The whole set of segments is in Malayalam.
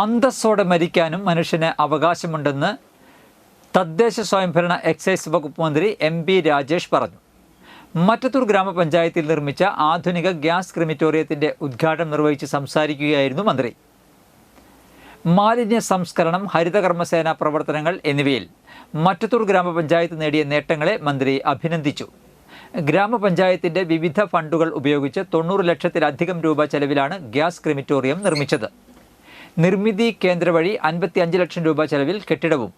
അന്തസ്സോടെ മരിക്കാനും മനുഷ്യന് അവകാശമുണ്ടെന്ന് തദ്ദേശ സ്വയംഭരണ എക്സൈസ് വകുപ്പ് മന്ത്രി എം.ബി. രാജേഷ് പറഞ്ഞു. മറ്റത്തൂർ ഗ്രാമപഞ്ചായത്തിൽ നിർമ്മിച്ച ആധുനിക ഗ്യാസ് ക്രിമിറ്റോറിയത്തിൻ്റെ ഉദ്ഘാടനം നിർവഹിച്ച് സംസാരിക്കുകയായിരുന്നു മന്ത്രി. മാലിന്യ സംസ്കരണം, ഹരിതകർമ്മസേന പ്രവർത്തനങ്ങൾ എന്നിവയിൽ മറ്റത്തൂർ ഗ്രാമപഞ്ചായത്ത് നേടിയ നേട്ടങ്ങളെ മന്ത്രി അഭിനന്ദിച്ചു. ഗ്രാമപഞ്ചായത്തിൻ്റെ വിവിധ ഫണ്ടുകൾ ഉപയോഗിച്ച് 90 ലക്ഷത്തിലധികം രൂപ ചെലവിലാണ് ഗ്യാസ് ക്രിമിറ്റോറിയം നിർമ്മിച്ചത്. നിർമ്മിതി കേന്ദ്ര വഴി 55 ലക്ഷം രൂപ ചെലവിൽ കെട്ടിടവും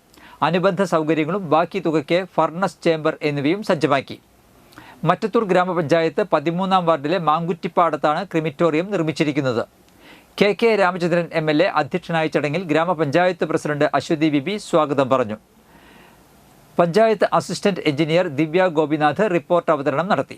അനുബന്ധ സൗകര്യങ്ങളും ബാക്കി തുകയ്ക്ക് ഫർണസ് ചേംബർ എന്നിവയും സജ്ജമാക്കി. മറ്റത്തൂർ ഗ്രാമപഞ്ചായത്ത് 13-ാം വാർഡിലെ മാങ്കുറ്റിപ്പാടത്താണ് ക്രിമിറ്റോറിയം നിർമ്മിച്ചിരിക്കുന്നത്. കെ രാമചന്ദ്രൻ MLA അധ്യക്ഷനായ ചടങ്ങിൽ ഗ്രാമപഞ്ചായത്ത് പ്രസിഡന്റ് അശ്വതി ബിബി സ്വാഗതം പറഞ്ഞു. Panchayat assistant engineer Divya Gopinath report അവതരണം നടത്തി.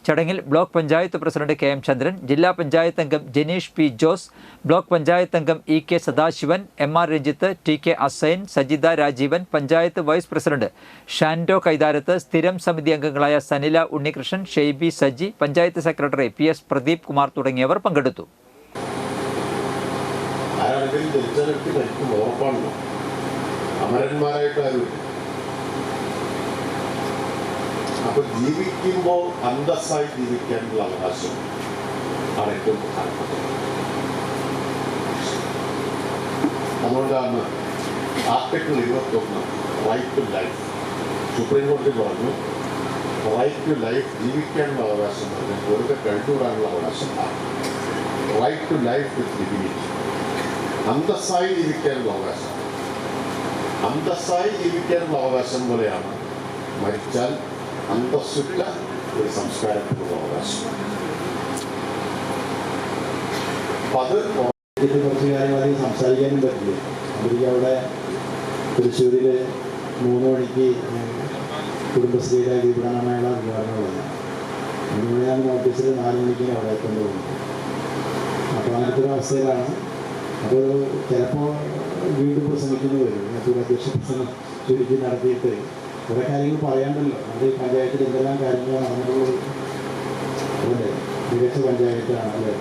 ചടങ്ങിൽ block panchayat president KM Chandran, ജില്ലാ പഞ്ചായത്ത് അംഗം ജനീഷ് P. ജോസ്, ബ്ലോക്ക് പഞ്ചായത്ത് അംഗം EK Sadasivan, MR Ranjith, TK Asain, Sajitha Rajeevan, panchayat vice president Shando Kaitharath, സ്ഥിരം സമിതി അംഗങ്ങളായ സനില ഉണ്ണികൃഷ്ണൻ, ഷെയ്ബി സജി, പഞ്ചായത്ത് സെക്രട്ടറി PS പ്രദീപ് കുമാർ തുടങ്ങിയവർ പങ്കെടുത്തു. അപ്പോൾ ജീവിക്കുമ്പോൾ അന്തസ്സായി ജീവിക്കാനുള്ള അവകാശം ആണ് ഏറ്റവും പ്രധാനപ്പെട്ടത്. അതുകൊണ്ടാണ് article 21 right to life supreme കോടതി പറഞ്ഞു, റൈറ്റ് ടു ലൈഫ് ജീവിക്കാനുള്ള അവകാശം പറഞ്ഞാൽ വെറുതെ കഴിഞ്ഞുകൂടാനുള്ള അവകാശമാണ്. Right to life with dignity, അന്തസ്സായി ജീവിക്കാനുള്ള അവകാശം. അന്തസ്സായി ജീവിക്കാനുള്ള അവകാശം പോലെയാണ് മരിച്ചാൽ അന്തസ്സുള്ള ഒരു സംസ്കാരത്തിനുള്ള അവകാശം. അത് കുറച്ച് കാര്യങ്ങൾ സംസാരിക്കാനും പറ്റില്ല. അവർക്ക് അവിടെ തൃശ്ശൂരിൽ 3 മണിക്ക് കുടുംബശ്രീയുടെ വിപണനമേള ഉദ്ഘാടനമുള്ളത്. 3 മണിയാണ് നോട്ടീസിൽ 4 മണിക്ക് അവിടെ എത്തേണ്ടി പോകുന്നത്. അപ്പോൾ അങ്ങനത്തെ ഒരു അവസ്ഥയിലാണ്. അപ്പോൾ ചിലപ്പോൾ വീണ്ടും പ്രസംഗിക്കുന്നത് വരും. മറ്റൊരു അധ്യക്ഷ പ്രസംഗം ചുരുക്കി നടത്തിയിട്ട് കുറേ കാര്യങ്ങൾ പറയാണ്ടല്ലോ. അത് പഞ്ചായത്തിൽ എന്തെല്ലാം കാര്യങ്ങൾ നടന്നിട്ടുള്ളത്. മികച്ച പഞ്ചായത്താണ് അല്ലേ?